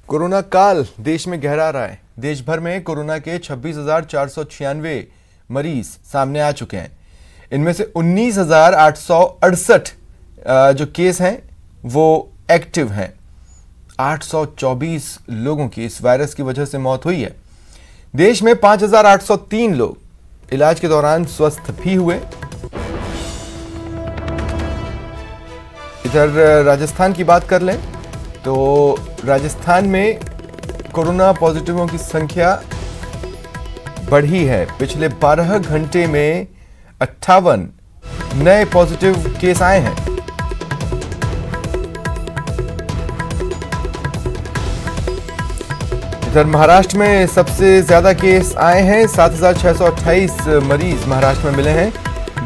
Corona काल देश में गहरा रहा है। देश भर में कोरोना के 26,496 मरीज सामने आ चुके हैं। इनमें से 19,868 जो केस हैं वो एक्टिव हैं। 824 लोगों की इस वायरस की वजह से मौत हुई है। देश में 5,803 लोग इलाज के दौरान स्वस्थ भी हुए। इधर राजस्थान की बात कर लें तो राजस्थान में कोरोना पॉजिटिवों की संख्या बढ़ी है। पिछले 12 घंटे में 58 नए पॉजिटिव केस आए हैं। इधर महाराष्ट्र में सबसे ज्यादा केस आए हैं। 7,628 मरीज महाराष्ट्र में मिले हैं।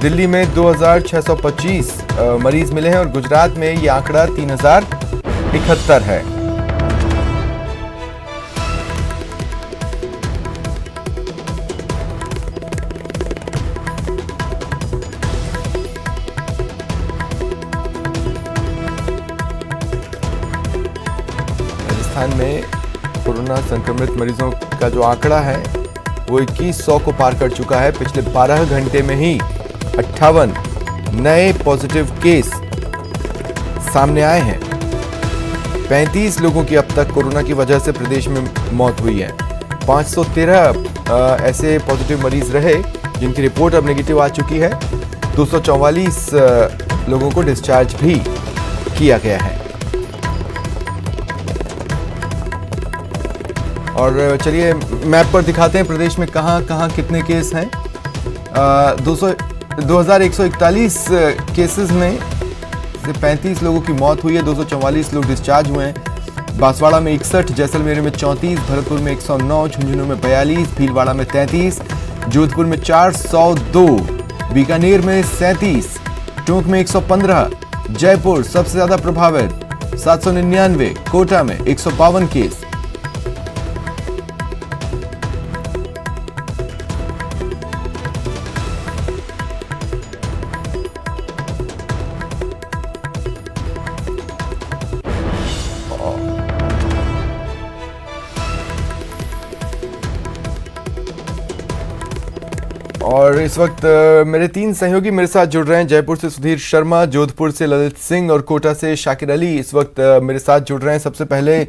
दिल्ली में 2,625 मरीज मिले हैं और गुजरात में ये आंकड़ा 3,071 है। राजस्थान में कोरोना संक्रमित मरीजों का जो आंकड़ा है वो 2100 को पार कर चुका है। पिछले 12 घंटे में ही 58 नए पॉजिटिव केस सामने आए हैं। 35 लोगों की अब तक कोरोना की वजह से प्रदेश में मौत हुई है। 513 ऐसे पॉजिटिव मरीज रहे जिनकी रिपोर्ट अब नेगेटिव आ चुकी है। 244 लोगों को डिस्चार्ज भी किया गया है। और चलिए मैप पर दिखाते हैं प्रदेश में कहां कहां कितने केस हैं। 2,141 केसेस में से 35 लोगों की मौत हुई है। 244 लोग डिस्चार्ज हुए हैं। बांसवाड़ा में 61, जैसलमेर में 34, भरतपुर में 109, झुंझुनू में 42, भीलवाड़ा में 33, जोधपुर में 402, बीकानेर में 37, टोंक में 115, जयपुर सबसे ज्यादा प्रभावित 799, कोटा में 152 केस। और इस वक्त मेरे 3 सहयोगी मेरे साथ जुड़ रहे हैं। जयपुर से सुधीर शर्मा, जोधपुर से ललित सिंह और कोटा से शाकिर अली इस वक्त मेरे साथ जुड़ रहे हैं। सबसे पहले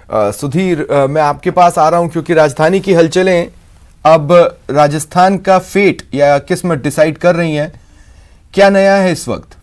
सुधीर, मैं आपके पास आ रहा हूं क्योंकि राजधानी की हलचलें अब राजस्थान का फेट या किस्मत डिसाइड कर रही हैं। क्या नया है इस वक्त?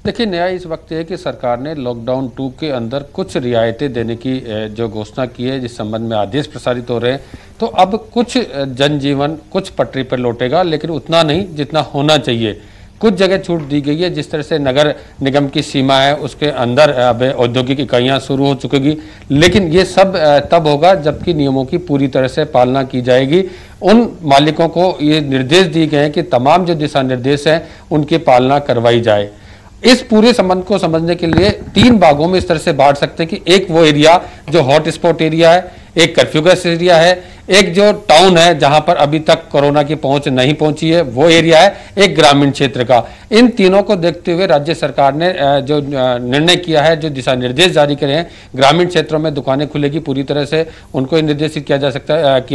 देखिए, नया इस वक्त है कि सरकार ने लॉकडाउन 2 के अंदर कुछ रियायतें देने की जो घोषणा की है, जिस संबंध में आदेश प्रसारित हो रहे हैं। तो अब कुछ जनजीवन कुछ पटरी पर लौटेगा, लेकिन उतना नहीं जितना होना चाहिए। कुछ जगह छूट दी गई है। जिस तरह से नगर निगम की सीमा है उसके अंदर अब औद्योगिक इकाइयाँ शुरू हो चुकेगी, लेकिन ये सब तब होगा जबकि नियमों की पूरी तरह से पालना की जाएगी। उन मालिकों को ये निर्देश दिए गए हैं कि तमाम जो दिशा निर्देश हैं उनकी पालना करवाई जाए। इस पूरे संबंध को समझने के लिए 3 भागों में इस तरह से बांट सकते हैं कि एक वो एरिया जो हॉट स्पॉट एरिया है, एक कर्फ्यूग्रस्त एरिया है, एक जो टाउन है जहां पर अभी तक कोरोना की पहुंच नहीं पहुंची है वो एरिया है, एक ग्रामीण क्षेत्र का। इन तीनों को देखते हुए राज्य सरकार ने जो निर्णय किया है, जो दिशा निर्देश जारी करे हैं, ग्रामीण क्षेत्रों में दुकानें खुलेगी पूरी तरह से, उनको निर्देशित किया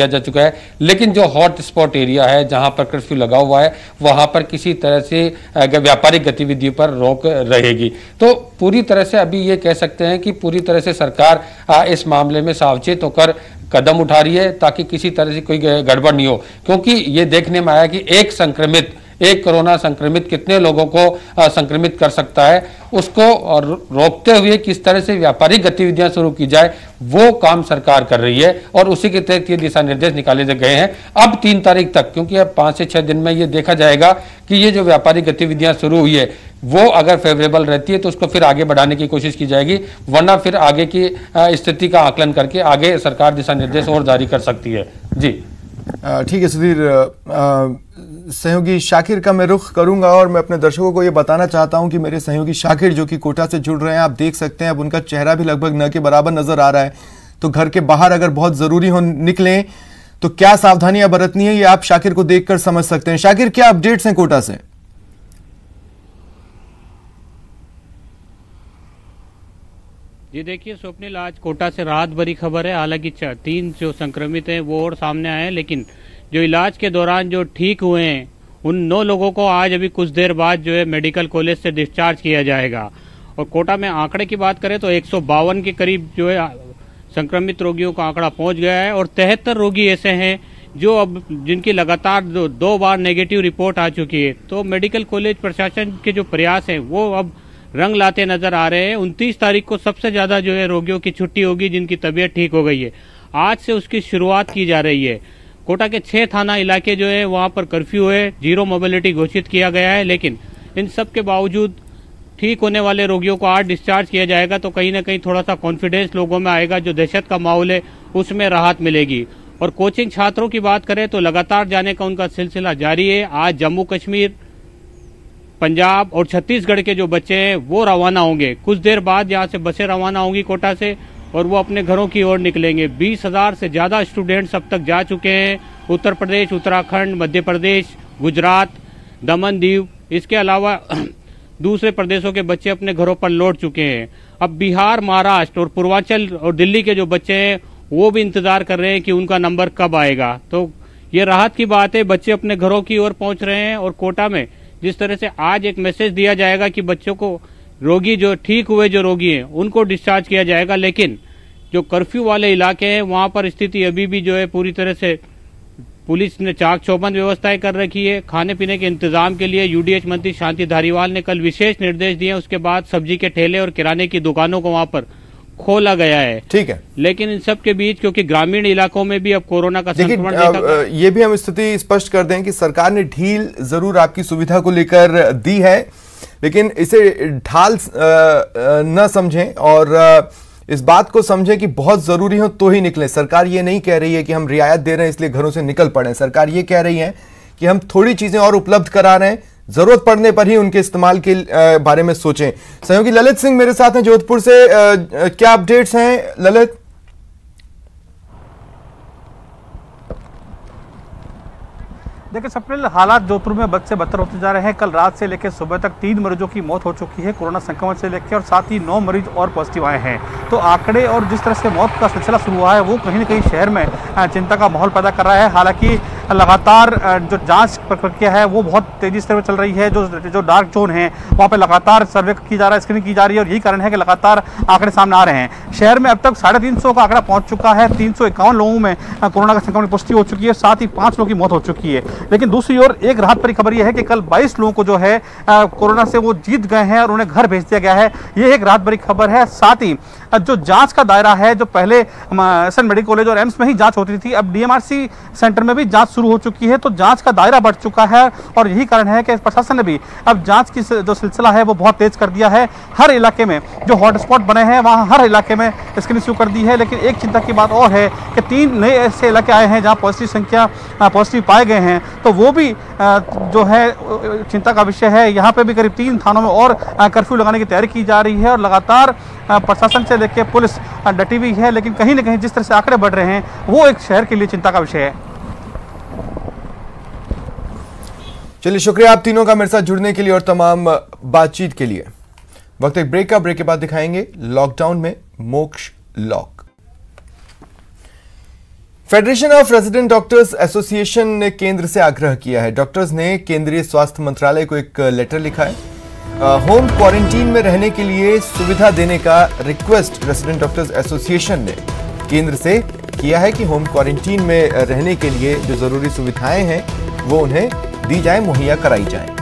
जा चुका है। लेकिन जो हॉट स्पॉट एरिया है जहां पर कर्फ्यू लगा हुआ है वहां पर किसी तरह से व्यापारिक गतिविधियों पर रोक रहेगी। तो पूरी तरह से अभी ये कह सकते हैं कि पूरी तरह से सरकार इस मामले में सावचेत होकर कदम उठा रही है ताकि किसी तरह से कोई गड़बड़ नहीं हो। क्योंकि ये देखने में आया कि एक कोरोना संक्रमित कितने लोगों को संक्रमित कर सकता है, उसको रोकते हुए किस तरह से व्यापारिक गतिविधियां शुरू की जाए वो काम सरकार कर रही है और उसी के तहत ये दिशा निर्देश निकाले गए हैं। अब 3 तारीख तक, क्योंकि अब 5 से 6 दिन में ये देखा जाएगा कि ये जो व्यापारिक गतिविधियां शुरू हुई है वो अगर फेवरेबल रहती है तो उसको फिर आगे बढ़ाने की कोशिश की जाएगी, वरना फिर आगे की स्थिति का आकलन करके आगे सरकार दिशा निर्देश और जारी कर सकती है। जी ठीक है सुधीर। सहयोगी शाकिर का मैं रुख करूंगा और मैं अपने दर्शकों को ये बताना चाहता हूं कि मेरे सहयोगी शाकिर जो कि कोटा से जुड़ रहे हैं, आप देख सकते हैं अब उनका चेहरा भी लगभग न के बराबर नजर आ रहा है। तो घर के बाहर अगर बहुत जरूरी हो निकलें तो क्या सावधानियां बरतनी है ये आप शाकिर को देखकर समझ सकते हैं। शाकिर, क्या अपडेट्स हैं कोटा से? जी देखिए स्वप्निल, आज कोटा से राहत भरी खबर है। हालांकि 3 जो संक्रमित हैं वो और सामने आए हैं, लेकिन जो इलाज के दौरान जो ठीक हुए हैं उन 9 लोगों को आज अभी कुछ देर बाद जो है मेडिकल कॉलेज से डिस्चार्ज किया जाएगा। और कोटा में आंकड़े की बात करें तो 152 के करीब जो है संक्रमित रोगियों का आंकड़ा पहुंच गया है और 73 रोगी ऐसे हैं जो अब जिनकी लगातार 2 बार नेगेटिव रिपोर्ट आ चुकी है। तो मेडिकल कॉलेज प्रशासन के जो प्रयास हैं वो अब रंग लाते नजर आ रहे हैं। 29 तारीख को सबसे ज्यादा जो है रोगियों की छुट्टी होगी जिनकी तबीयत ठीक हो गई है। आज से उसकी शुरुआत की जा रही है। कोटा के 6 थाना इलाके जो है वहां पर कर्फ्यू है, 0 मोबिलिटी घोषित किया गया है, लेकिन इन सब के बावजूद ठीक होने वाले रोगियों को आज डिस्चार्ज किया जाएगा तो कहीं ना कहीं थोड़ा सा कॉन्फिडेंस लोगों में आएगा। जो दहशत का माहौल है उसमें राहत मिलेगी। और कोचिंग छात्रों की बात करें तो लगातार जाने का उनका सिलसिला जारी है। आज जम्मू कश्मीर, पंजाब और छत्तीसगढ़ के जो बच्चे हैं वो रवाना होंगे। कुछ देर बाद यहाँ से बसें रवाना होंगी कोटा से और वो अपने घरों की ओर निकलेंगे। 20,000 से ज्यादा स्टूडेंट्स अब तक जा चुके हैं। उत्तर प्रदेश, उत्तराखंड, मध्य प्रदेश, गुजरात, दमन दीव, इसके अलावा दूसरे प्रदेशों के बच्चे अपने घरों पर लौट चुके हैं। अब बिहार, महाराष्ट्र और पूर्वांचल और दिल्ली के जो बच्चे हैं वो भी इंतजार कर रहे हैं कि उनका नंबर कब आएगा। तो ये राहत की बात है, बच्चे अपने घरों की ओर पहुंच रहे हैं। और कोटा में जिस तरह से आज एक मैसेज दिया जाएगा कि बच्चों को रोगी जो ठीक हुए जो रोगी हैं उनको डिस्चार्ज किया जाएगा, लेकिन जो कर्फ्यू वाले इलाके हैं वहां पर स्थिति अभी भी जो है पूरी तरह से पुलिस ने चाक चौबंद व्यवस्थाएं कर रखी है। खाने पीने के इंतजाम के लिए यूडीएच मंत्री शांति धारीवाल ने कल विशेष निर्देश दिए। उसके बाद सब्जी के ठेले और किराने की दुकानों को वहां पर खोला गया है। ठीक है, लेकिन इन सब के बीच क्योंकि ग्रामीण इलाकों में भी अब कोरोना का संक्रमण ये भी हम स्थिति स्पष्ट कर दें कि सरकार ने ढील जरूर आपकी सुविधा को लेकर दी है, लेकिन इसे ढाल न समझें और इस बात को समझें कि बहुत जरूरी हो तो ही निकलें। सरकार ये नहीं कह रही है कि हम रियायत दे रहे हैं इसलिए घरों से निकल पड़े। सरकार ये कह रही है कि हम थोड़ी चीजें और उपलब्ध करा रहे हैं, जरूरत पड़ने पर ही उनके इस्तेमाल के बारे में सोचें। सहयोगी ललित सिंह मेरे साथ हैं जोधपुर से। क्या अपडेट्स हैं ललित? देखिए स्वप्निल, हालात जोधपुर में बद से बदतर होते जा रहे हैं। कल रात से लेकर सुबह तक 3 मरीजों की मौत हो चुकी है कोरोना संक्रमण से लेकर, और साथ ही 9 मरीज और पॉजिटिव आए हैं। तो आंकड़े और जिस तरह से मौत का सिलसिला शुरू हुआ है वो कहीं ना कहीं शहर में चिंता का माहौल पैदा कर रहा है। हालांकि लगातार जो जांच प्रक्रिया है वो बहुत तेजी से चल रही है। जो डार्क जोन है वहाँ पे लगातार सर्वे की जा रहा है, स्क्रीनिंग की जा रही है, और यही कारण है कि लगातार आंकड़े सामने आ रहे हैं। शहर में अब तक 350 का आंकड़ा पहुंच चुका है। 351 लोगों में कोरोना का संक्रमण पुष्टि हो चुकी है, साथ ही 5 लोगों की मौत हो चुकी है। लेकिन दूसरी ओर एक राहत भरी खबर यह है कि कल 22 लोगों को जो है कोरोना से वो जीत गए हैं और उन्हें घर भेज दिया गया है। ये एक राहत भरी खबर है। साथ ही जो जांच का दायरा है, जो पहले एसएन मेडिकल कॉलेज और एम्स में ही जांच होती थी, अब डीएमआरसी सेंटर में भी जांच शुरू हो चुकी है। तो जांच का दायरा बढ़ चुका है और यही कारण है कि प्रशासन ने भी अब जांच की जो सिलसिला है वो बहुत तेज कर दिया है। हर इलाके में जो हॉटस्पॉट बने हैं वहां हर इलाके में स्क्रीनिंग शुरू कर दी है। लेकिन एक चिंता की बात और है कि 3 नए ऐसे इलाके आए हैं जहां पॉजिटिव पाए गए हैं, तो वो भी जो है चिंता का विषय है। यहाँ पे भी करीब 3 थानों में और कर्फ्यू लगाने की तैयारी की जा रही है और लगातार प्रशासन से लेकर पुलिस डटी हुई है। लेकिन कहीं ना कहीं जिस तरह से आंकड़े बढ़ रहे हैं वो एक शहर के लिए चिंता का विषय है। चलिए, शुक्रिया आप तीनों का मेरे साथ जुड़ने के लिए और तमाम बातचीत के लिए। वक्त एक ब्रेक का, ब्रेक के बाद दिखाएंगे लॉकडाउन में मोक्ष lock. Federation of resident doctors association ने केंद्र से आग्रह किया है। डॉक्टर्स ने केंद्रीय स्वास्थ्य मंत्रालय को एक लेटर लिखा है। होम क्वारंटीन में रहने के लिए सुविधा देने का रिक्वेस्ट रेजिडेंट डॉक्टर्स एसोसिएशन ने केंद्र से किया है कि होम क्वारंटीन में रहने के लिए जो जरूरी सुविधाएं हैं वो उन्हें दी जाए, मुहैया कराई जाए।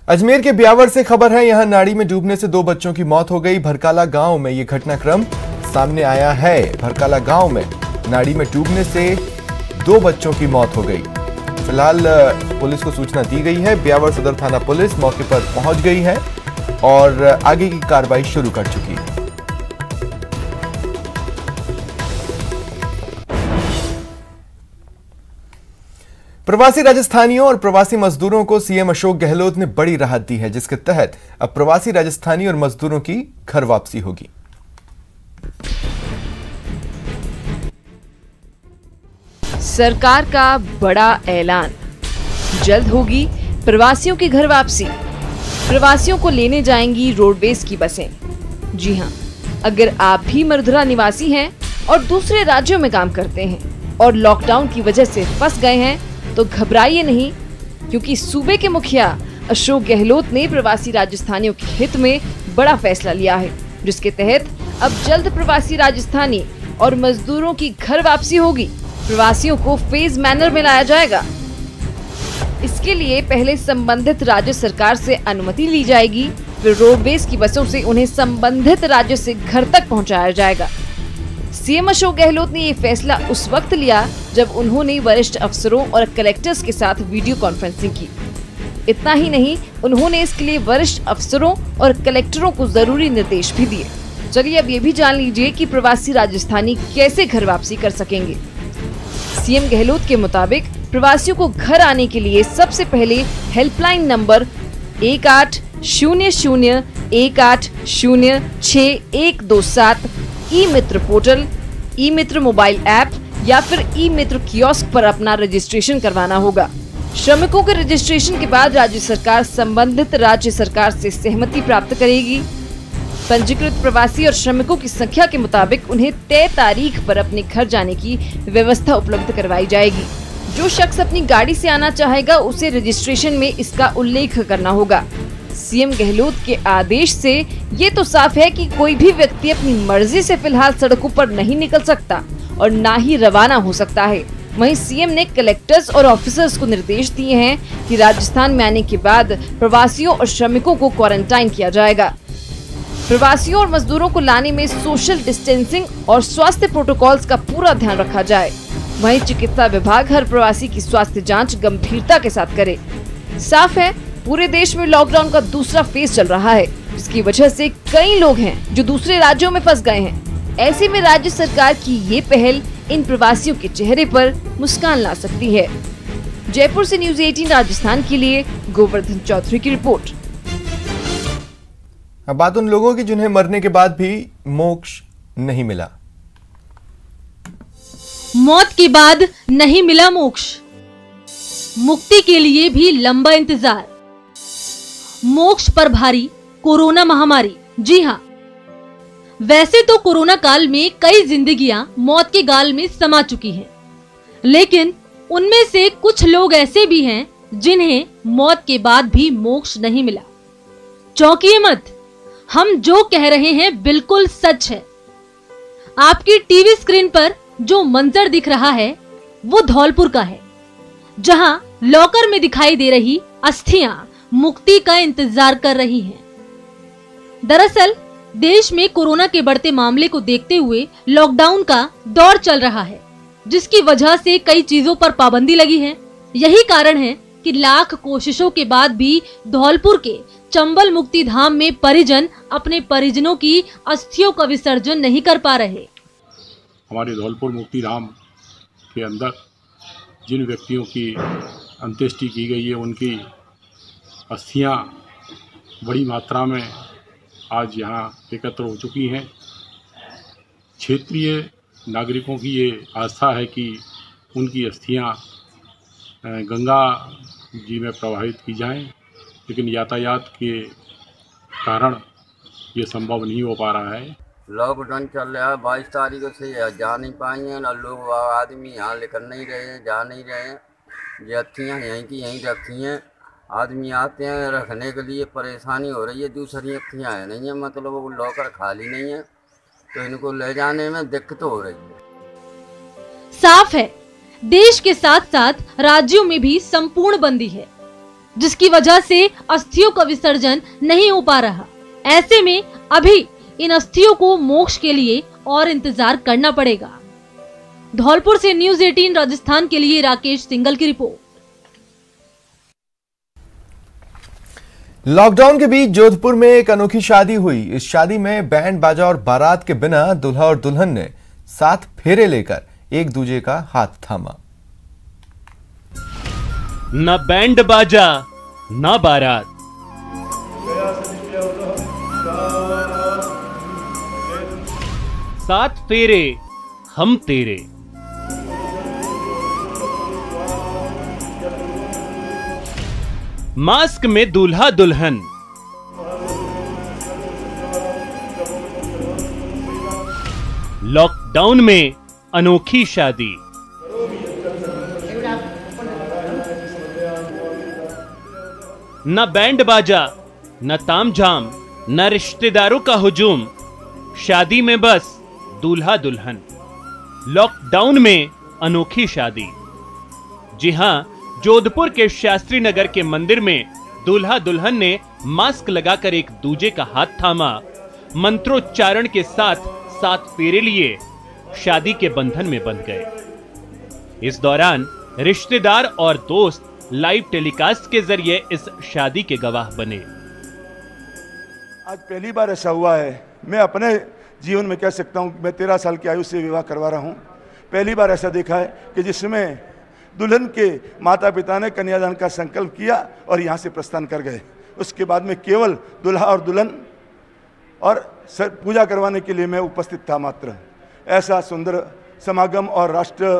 अजमेर के ब्यावर से खबर है, यहां नाड़ी में डूबने से 2 बच्चों की मौत हो गई। भरकाला गांव में यह घटनाक्रम सामने आया है। भरकाला गांव में नाड़ी में डूबने से 2 बच्चों की मौत हो गई। फिलहाल पुलिस को सूचना दी गई है। ब्यावर सदर थाना पुलिस मौके पर पहुंच गई है और आगे की कार्रवाई शुरू कर चुकी है। प्रवासी राजस्थानियों और प्रवासी मजदूरों को सीएम अशोक गहलोत ने बड़ी राहत दी है, जिसके तहत अब प्रवासी राजस्थानी और मजदूरों की घर वापसी होगी। सरकार का बड़ा ऐलान, जल्द होगी प्रवासियों की घर वापसी। प्रवासियों को लेने जाएंगी रोडवेज की बसें। जी हाँ, अगर आप भी मरुधरा निवासी हैं और दूसरे राज्यों में काम करते हैं और लॉकडाउन की वजह से फंस गए हैं तो घबराइए नहीं, क्योंकि सूबे के मुखिया अशोक गहलोत ने प्रवासी राजस्थानियों के हित में बड़ा फैसला लिया है, जिसके तहत अब जल्द प्रवासी राजस्थानी और मजदूरों की घर वापसी होगी। प्रवासियों को फेज मैनर में लाया जाएगा। इसके लिए पहले संबंधित राज्य सरकार से अनुमति ली जाएगी, फिर रोडवेज की बसों से उन्हें संबंधित राज्य से घर तक पहुंचाया जाएगा। सीएम अशोक गहलोत ने ये फैसला उस वक्त लिया जब उन्होंने वरिष्ठ अफसरों और कलेक्टर्स के साथ वीडियो कॉन्फ्रेंसिंग की। इतना ही नहीं, उन्होंने इसके लिए वरिष्ठ अफसरों और कलेक्टरों को जरूरी निर्देश भी दिए। चलिए अब ये भी जान लीजिए कि प्रवासी राजस्थानी कैसे घर वापसी कर सकेंगे। सीएम गहलोत के मुताबिक प्रवासियों को घर आने के लिए सबसे पहले हेल्पलाइन नंबर 180018062127, ई मित्र पोर्टल, ई मित्र मोबाइल ऐप या फिर ई मित्र कियोस्क पर अपना रजिस्ट्रेशन करवाना होगा। श्रमिकों के रजिस्ट्रेशन के बाद राज्य सरकार संबंधित राज्य सरकार से सहमति प्राप्त करेगी। पंजीकृत प्रवासी और श्रमिकों की संख्या के मुताबिक उन्हें तय तारीख पर अपने घर जाने की व्यवस्था उपलब्ध करवाई जाएगी। जो शख्स अपनी गाड़ी से आना चाहेगा उसे रजिस्ट्रेशन में इसका उल्लेख करना होगा। सीएम गहलोत के आदेश से ये तो साफ है कि कोई भी व्यक्ति अपनी मर्जी से फिलहाल सड़कों पर नहीं निकल सकता और ना ही रवाना हो सकता है। वहीं सीएम ने कलेक्टर्स और ऑफिसर्स को निर्देश दिए हैं कि राजस्थान में आने के बाद प्रवासियों और श्रमिकों को क्वारंटाइन किया जाएगा। प्रवासियों और मजदूरों को लाने में सोशल डिस्टेंसिंग और स्वास्थ्य प्रोटोकॉल्स का पूरा ध्यान रखा जाए। वहीं चिकित्सा विभाग हर प्रवासी की स्वास्थ्य जांच गंभीरता के साथ करे। साफ है, पूरे देश में लॉकडाउन का दूसरा फेज चल रहा है, जिसकी वजह से कई लोग हैं जो दूसरे राज्यों में फंस गए हैं। ऐसे में राज्य सरकार की ये पहल इन प्रवासियों के चेहरे पर मुस्कान ला सकती है। जयपुर से न्यूज़ 18 राजस्थान के लिए गोवर्धन चौधरी की रिपोर्ट। अब बात उन लोगों की जिन्हें मरने के बाद भी मोक्ष नहीं मिला। मौत के बाद नहीं मिला मोक्ष, मुक्ति के लिए भी लंबा इंतजार। मोक्ष पर भारी कोरोना महामारी। जी हाँ, वैसे तो कोरोना काल में कई जिंदगियां मौत के गाल में समा चुकी हैं, लेकिन उनमें से कुछ लोग ऐसे भी हैं जिन्हें मौत के बाद भी मोक्ष नहीं मिला। चौंकिए मत, हम जो कह रहे हैं बिल्कुल सच है। आपकी टीवी स्क्रीन पर जो मंजर दिख रहा है वो धौलपुर का है, जहां लॉकर में दिखाई दे रही अस्थियां मुक्ति का इंतजार कर रही हैं। दरअसल देश में कोरोना के बढ़ते मामले को देखते हुए लॉकडाउन का दौर चल रहा है, जिसकी वजह से कई चीजों पर पाबंदी लगी है। यही कारण है कि लाख कोशिशों के बाद भी धौलपुर के चंबल मुक्ति धाम में परिजन अपने परिजनों की अस्थियों का विसर्जन नहीं कर पा रहे। हमारे धौलपुर मुक्ति धाम के अंदर जिन व्यक्तियों की अंत्येष्टि की गई है, उनकी अस्थियां बड़ी मात्रा में आज यहाँ एकत्र हो चुकी हैं। क्षेत्रीय नागरिकों की ये आस्था है कि उनकी अस्थियां गंगा जी में प्रवाहित की जाएं, लेकिन यातायात के कारण ये संभव नहीं हो पा रहा है। लॉकडाउन चल रहा है, 22 तारीख से जा नहीं पाएंगे ना, लोग आदमी यहाँ लेकर नहीं रहे हैं, जा नहीं रहे हैं। ये अस्थियाँ यहीं की यहीं रखी हैं। आदमी आते हैं रखने के लिए, परेशानी हो रही है। दूसरी अस्थियाँ है नहीं है, मतलब वो लॉकर खाली नहीं है, तो इनको ले जाने में दिक्कत हो रही है। साफ है, देश के साथ साथ राज्यों में भी संपूर्ण बंदी है, जिसकी वजह से अस्थियों का विसर्जन नहीं हो पा रहा। ऐसे में अभी इन अस्थियों को मोक्ष के लिए और इंतजार करना पड़ेगा। धौलपुर से न्यूज़ 18 राजस्थान के लिए राकेश सिंगल की रिपोर्ट। लॉकडाउन के बीच जोधपुर में एक अनोखी शादी हुई। इस शादी में बैंड बाजा और बारात के बिना दूल्हा और दुल्हन ने 7 फेरे लेकर एक दूजे का हाथ थामा। न बैंड बाजा न बारात, 7 फेरे हम तेरे। मास्क में दूल्हा दुल्हन। लॉकडाउन में अनोखी शादी। न बैंड बाजा, न तामझाम, न रिश्तेदारों का हुजूम, शादी में बस दूल्हा दुल्हन। लॉकडाउन में अनोखी शादी। जी हां, जोधपुर के शास्त्री नगर के मंदिर में दूल्हा दुल्हन ने मास्क लगाकर एक दूजे का हाथ थामा, मंत्रोच्चारण के साथ 7 फेरे लिए शादी के बंधन में बंध गए। इस दौरान रिश्तेदार और दोस्त लाइव टेलीकास्ट के जरिए इस शादी के गवाह बने। आज पहली बार ऐसा हुआ है, मैं अपने जीवन में कह सकता हूं, मैं 13 साल की आयु से विवाह करवा रहा हूं। पहली बार ऐसा देखा है कि जिसमें दुल्हन के माता पिता ने कन्यादान का संकल्प किया और यहाँ से प्रस्थान कर गए। उसके बाद में केवल दुल्हा और दुल्हन और पूजा करवाने के लिए मैं उपस्थित था मात्र। ऐसा सुंदर समागम और राष्ट्र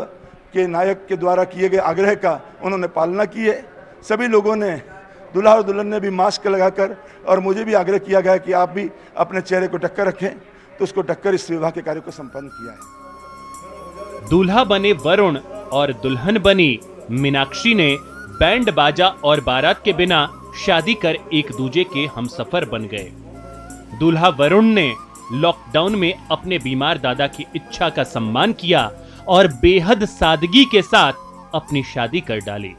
के नायक के द्वारा किए गए आग्रह का उन्होंने पालना की है। सभी लोगों ने, दुल्हा और दुल्हन ने भी मास्क लगाकर, और मुझे भी आग्रह किया गया कि आप भी अपने चेहरे को ढककर रखें, तो उसको ढककर इस विवाह के कार्य को संपन्न किया है। दूल्हा बने वरुण और दुल्हन बनी मीनाक्षी ने बैंड बाजा और बारात के बिना शादी कर एक दूजे के हमसफर बन गए। दूल्हा वरुण ने लॉकडाउन में अपने बीमार दादा की इच्छा का सम्मान किया और बेहद सादगी के साथ अपनी शादी कर डाली।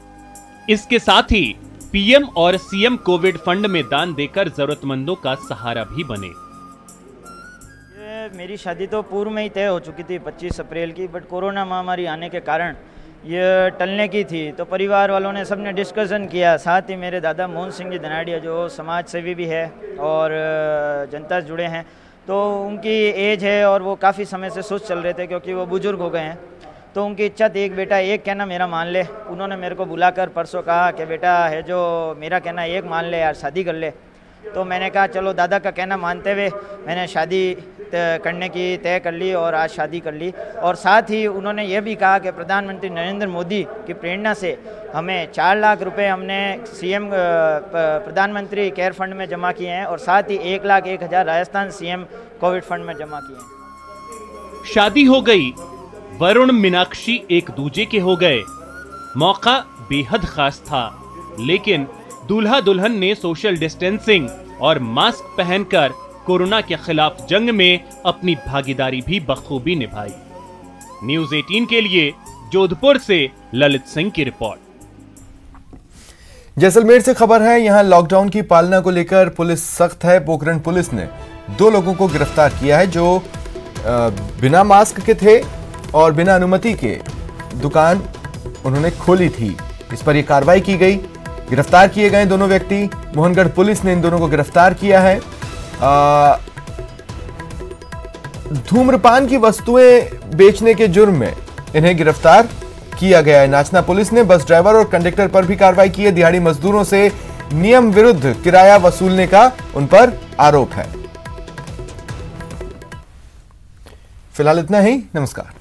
इसके साथ ही पीएम और सीएम कोविड फंड में दान देकर जरूरतमंदों का सहारा भी बने। मेरी शादी तो पूर्व में ही तय हो चुकी थी 25 अप्रैल की, बट कोरोना महामारी आने के कारण ये टलने की थी। तो परिवार वालों ने सबने डिस्कशन किया, साथ ही मेरे दादा मोहन सिंह जी धनाड़िया जो समाज सेवी भी है और जनता से जुड़े हैं, तो उनकी एज है और वो काफ़ी समय से सुस्त चल रहे थे क्योंकि वो बुजुर्ग हो गए हैं। तो उनकी इच्छा थी एक बेटा एक कहना मेरा मान ले। उन्होंने मेरे को बुलाकर परसों कहा कि बेटा है जो मेरा कहना एक मान ले यार, शादी कर ले। तो मैंने कहा चलो दादा का कहना मानते हुए मैंने शादी करने की तय कर ली और आज शादी कर ली। और साथ ही उन्होंने ये भी कहा कि प्रधानमंत्री नरेंद्र मोदी की प्रेरणा से हमें 4 लाख रुपए हमने सीएम प्रधानमंत्री केयर फंड में जमा किए हैं और साथ ही 1,01,000 राजस्थान सीएम कोविड फंड में जमा किए हैं। शादी हो गई, वरुण मीनाक्षी एक दूजे के हो गए। मौका बेहद खास था, लेकिन दूल्हा दुल्हन ने सोशल डिस्टेंसिंग और मास्क पहनकर कोरोना के खिलाफ जंग में अपनी भागीदारी भी बखूबी निभाई। न्यूज़ 18 के लिए जोधपुर से ललित सिंह की रिपोर्ट। जैसलमेर से खबर है, यहां लॉकडाउन की पालना को लेकर पुलिस सख्त है। पोखरण पुलिस ने 2 लोगों को गिरफ्तार किया है जो बिना मास्क के थे और बिना अनुमति के दुकान उन्होंने खोली थी। इस पर यह कार्रवाई की गई। गिरफ्तार किए गए दोनों व्यक्ति, मोहनगढ़ पुलिस ने इन दोनों को गिरफ्तार किया है। धूम्रपान की वस्तुएं बेचने के जुर्म में इन्हें गिरफ्तार किया गया है। नाचना पुलिस ने बस ड्राइवर और कंडक्टर पर भी कार्रवाई की है। दिहाड़ी मजदूरों से नियम विरुद्ध किराया वसूलने का उन पर आरोप है। फिलहाल इतना ही, नमस्कार।